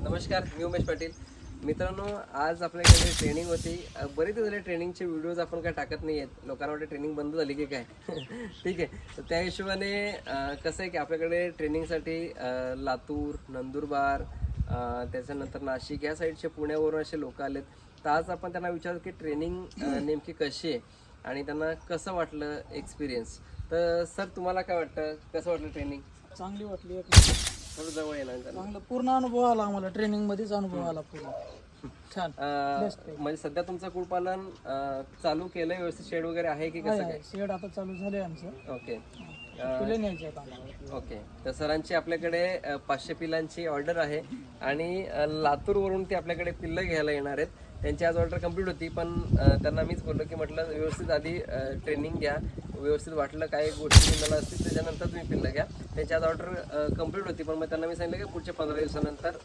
नमस्कार, मी उमेश पाटील. मित्रांनो, आज आपल्याकडे ट्रेनिंग होती. बरेच दिवस झाले ट्रेनिंगचे व्हिडिओज आपण काय टाकत नाही आहेत. लोकांना वाटतं ट्रेनिंग बंद झाली की काय. ठीक आहे. तर त्या हिशोबाने कसं आहे की आपल्याकडे ट्रेनिंगसाठी लातूर, नंदुरबार, त्याच्यानंतर नाशिक या साईडचे पुण्यावरून असे लोक आलेत. तर आज आपण त्यांना विचारू की ट्रेनिंग नेमकी कशी आहे आणि त्यांना कसं वाटलं एक्सपिरियन्स. तर सर, तुम्हाला काय वाटतं, कसं वाटलं ट्रेनिंग? चांगली वाटली एक थोडं जवळ येणार का? चांगलं पूर्ण अनुभव आला आम्हाला ट्रेनिंग मध्येच अनुभव आला पूर्ण छान बेस्ट आहे. म्हणजे सध्या तुमचं कुक्कुटपालन चालू केलंय, व्यवस्थित शेड वगैरे आहे की कसं काय? शेड आता चालू झाले आमचं ओके पिल्ले न्यायचे आहेत आम्हाला. ओके. तर सरांची आपल्याकडे 500 पिलांची ऑर्डर आहे आणि लातूरवरून ते आपल्याकडे पिल्लं घ्यायला येणार आहेत. त्यांची आज ऑर्डर कंप्लीट होती, पण त्यांना मीच बोललो की म्हटलं व्यवस्थित आधी ट्रेनिंग घ्या, व्यवस्थित वाटलं काय गोष्टी तुम्हाला असतील त्याच्यानंतर तुम्ही पिल्लं घ्या. त्यांची आज ऑर्डर कंप्लीट होती, पण मग त्यांना मी सांगितलं की पुढच्या 15 दिवसानंतर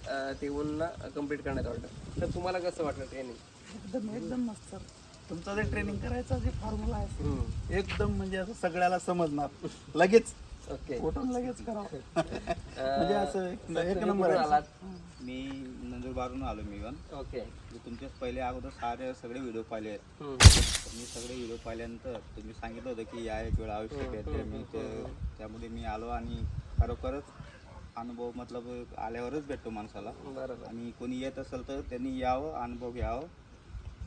ते येऊन कंप्लीट करण्यात ऑर्डर. तर तुम्हाला कसं वाटलं ट्रेनिंग? एकदम एकदम मस्त सर. तुमचा जे ट्रेनिंग करायचा जे फॉर्म्युला आहे एकदम म्हणजे असं सगळ्याला समजणार लगेच. ओके. उठून लगेच करावं म्हणजे असं एक नंबर आहे. आलात? मी नंदुरबारून आलो मी पण. ओके. मी तुमच्याच पहिले अगोदर सगळे व्हिडिओ पाहिले आहेत. तर मी सगळे व्हिडिओ पाहिल्यानंतर तुम्ही सांगितलं होतं की या एक वेळ आवश्यक आहे, तर मी त्यामध्ये मी आलो आणि खरोखरच अनुभव मतलब आल्यावरच भेटतो माणसाला. बरोबर. आणि कोणी येत असेल तर त्यांनी यावं, अनुभव घ्यावं.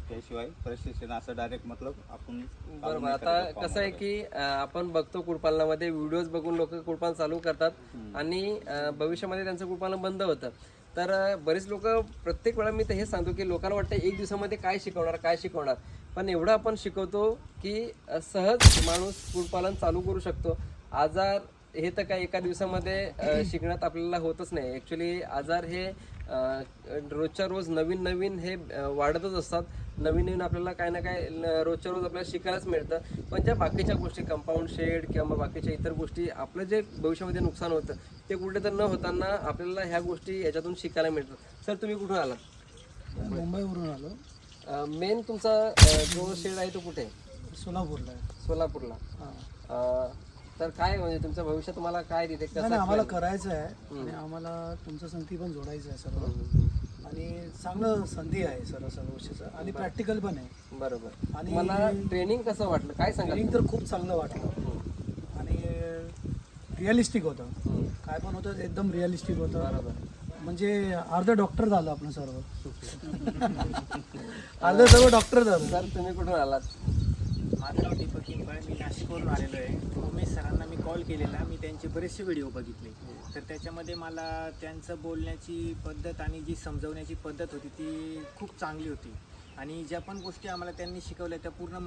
त्याशिवाय प्रशिक्षण असं डायरेक्ट मतलब आपण बरोबर. आता कसं आहे की आपण बघतो कुक्कुटपालनामध्ये व्हिडिओज बघून लोक कुक्कुटपालन चालू करतात आणि भविष्यामध्ये त्यांचं कुक्कुटपालन बंद होतं. तर बरेच लोक प्रत्येक वेळा मी तर हे सांगतो की लोकांना वाटतं एक दिवसामध्ये काय शिकवणार, पण एवढं आपण शिकवतो की सहज माणूस कुक्कुटपालन चालू करू शकतो. आजार हे तर काय एका दिवसामध्ये शिकण्यात आपल्याला होतच नाही. ॲक्च्युली आजार हे रोजच्या रोज नवीन हे वाढतच असतात. नवीन आपल्याला काय ना काय रोजच्या रोज आपल्याला शिकायलाच मिळतं. पण ज्या बाकीच्या गोष्टी, कंपाऊंड शेड किंवा बाकीच्या इतर गोष्टी, आपलं जे भविष्यामध्ये नुकसान होतं ते कुठे तर न होताना आपल्याला ह्या गोष्टी याच्यातून शिकायला मिळतात. सर, तुम्ही कुठून आलात? मुंबईवरून आलो. मेन तुमचा जो शेड आहे तो कुठे आहे? सोलापूरला आहे. सोलापूरला. तर काय म्हणजे तुमचं भविष्य तुम्हाला काय तिथे कसं? आम्हाला करायचं आहे आणि आम्हाला तुमचं संगती पण जोडायचं आहे सर्व. आणि चांगलं संधी आहे सर असं गोष्टीचं आणि प्रॅक्टिकल पण आहे. बरोबर. आणि मला ट्रेनिंग कसं वाटलं, काय सांगा? ट्रेनिंग तर खूप चांगलं वाटलं आणि रिअलिस्टिक होतं. काय पण होतं एकदम रिअलिस्टिक होतं. बरोबर. म्हणजे अर्ध डॉक्टर झालं आपण सर्व. अर्ध सर्व डॉक्टर झालं. सर, तुम्ही कुठून आलात? माझं नाव दीपक किंबाळ, मी नाशिकवरून आलेलो आहे. उमेश सरांना मी कॉल केलेला, मी त्यांचे बरेचसे व्हिडिओ बघितले. तर त्याच्यामध्ये मला त्यांचं बोलण्याची पद्धत आणि जी समजवण्याची पद्धत होती ती खूप चांगली होती. आणि ज्या पण गोष्टी आम्हाला त्यांनी शिकवल्या त्या पूर्ण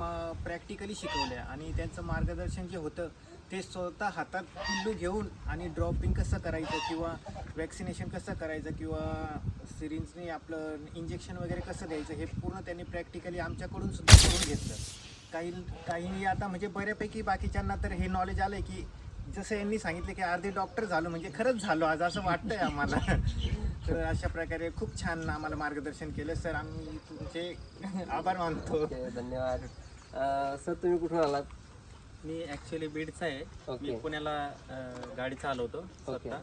प्रॅक्टिकली शिकवल्या. आणि त्यांचं मार्गदर्शन जे होतं ते स्वतः हातात पिल्लू घेऊन आणि ड्रॉपिंग कसं करायचं किंवा वॅक्सिनेशन कसं करायचं किंवा सिरिंजने आपलं इंजेक्शन वगैरे कसं द्यायचं हे पूर्ण त्यांनी प्रॅक्टिकली आमच्याकडून सुद्धा करून घेतलं. काही आता म्हणजे बऱ्यापैकी बाकीच्यांना तर हे नॉलेज आलं आहे की जसं यांनी सांगितलं की अर्धे डॉक्टर झालो म्हणजे खरंच झालो आज असं वाटतंय आम्हाला. तर अशा प्रकारे खूप छान आम्हाला मार्गदर्शन केलं सर. आम्ही तुमचे आभार मानतो. धन्यवाद. सर, तुम्ही कुठून आलात? मी ॲक्च्युली बीडचा आहे. ओके. मी पुण्याला गाडी चालवतो ओके. स्वतः.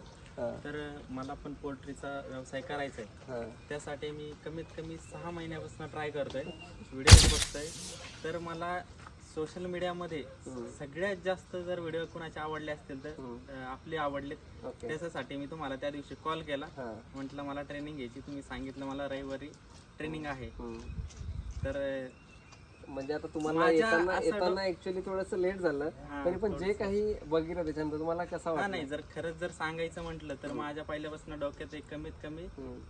तर मला पण पोल्ट्रीचा व्यवसाय करायचा आहे. त्यासाठी मी कमीत कमी 6 महिन्यापासून ट्राय करतोय, व्हिडिओ बघतोय. तर मला सोशल मीडियामध्ये सगळ्यात जास्त जर व्हिडिओ कोणाचे आवडले असतील तर आपले आवडलेत. त्याच्यासाठी मी तुम्हाला त्या दिवशी कॉल केला. म्हटलं मला ट्रेनिंग घ्यायची, तुम्ही सांगितलं मला रविवारी ट्रेनिंग आहे. तर म्हणजे आता तुम्हाला येताना ऍक्च्युअली थोडंसं लेट झालं, तरी पण जे काही बघितलं त्याच्यानंतर तुम्हाला कसं वाटलं? नाही, जर खरंच जर सांगायचं म्हटलं तर माझ्या पहिल्यापासून डोक्यात एक कमीत कमी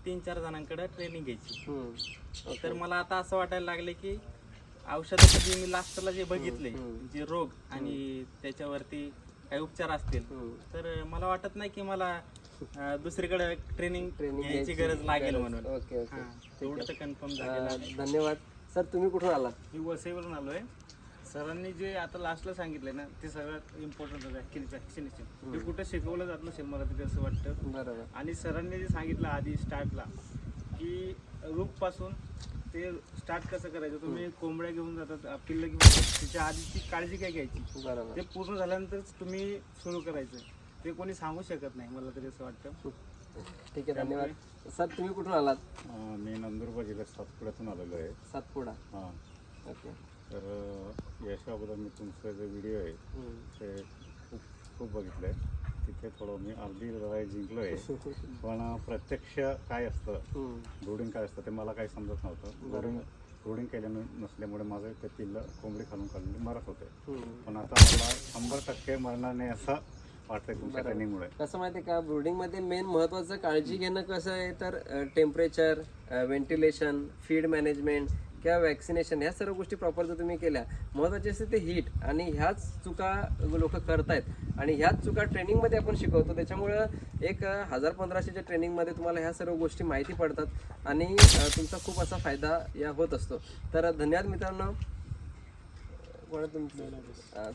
3-4 जणांकडे ट्रेनिंग घ्यायची. तर मला आता असं वाटायला लागले की औषधासाठी मी लास्टला जे बघितले जे रोग आणि त्याच्यावरती काही उपचार असतील तर मला वाटत नाही की मला दुसरीकडे ट्रेनिंग घ्यायची गरज लागेल म्हणून. Okay okay. तेवढं तर कन्फर्म झालेलं आहे. धन्यवाद. सर, तुम्ही कुठून आलात? मी वसईवरून आलो आहे. सरांनी जे आता लास्टला सांगितलं ना ते सगळ्यात इम्पॉर्टंट होतं ॲक्च्युली वॅक्सिनेशन. ते कुठं शिकवलं जात नसेल मला तरी असं वाटतं. बरोबर. आणि सरांनी जे सांगितलं आधी स्टार्टला की रूपपासून ते स्टार्ट कसं करायचं, तुम्ही कोंबड्या घेऊन जातात, पिल्लं घेऊन जातात, त्याच्या आधीची काळजी काय घ्यायची बरोबर. ते पूर्ण झाल्यानंतरच तुम्ही सुरू करायचं. ते कोणी सांगू शकत नाही मला तरी असं वाटतं. ठीक आहे, धन्यवाद सर. तुम्ही कुठून आलात? मी नंदुरबार जिल्ह्यात सातपुड्यातून आलेलो आहे. सातपुडा. हां, ओके. तर याच्या अगोदर मी तुमचं जे व्हिडिओ आहे ते खूप बघितलं आहे. तिथे थोडं मी अर्धी लढाई जिंकलो आहे. पण प्रत्यक्ष काय असतं, ब्रूडिंग काय असतं ते मला काही समजत नव्हतं. ब्रूडिंग केल्यानं नसल्यामुळे माझं ते पिल्लं कोंबडी खालून खालून मरत होते. पण आता मला 100% मरणार नाही असं वाटतंय तुमच्या ट्रेनिंगमुळे. कसं माहिती आहे का, ब्रूडिंगमध्ये मेन महत्त्वाचं काळजी घेणं कसं आहे तर टेम्परेचर, व्हेंटिलेशन, फीड मॅनेजमेंट किंवा वॅक्सिनेशन ह्या सर्व गोष्टी प्रॉपर जर तुम्ही केल्या, महत्त्वाचे असते ते हीट. आणि ह्याच चुका लोक करतायत आणि ह्याच चुका ट्रेनिंगमध्ये आपण शिकवतो. त्याच्यामुळं एक 1000-1500च्या ट्रेनिंगमध्ये तुम्हाला ह्या सर्व गोष्टी माहिती पडतात आणि तुमचा खूप असा फायदा या होत असतो. तर धन्यवाद मित्रांनो.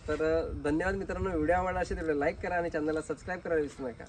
तर धन्यवाद मित्रांनो. व्हिडिओ आवडला असेल तर लाईक करा आणि चॅनलला सबस्क्राईब करायला विसरू नका.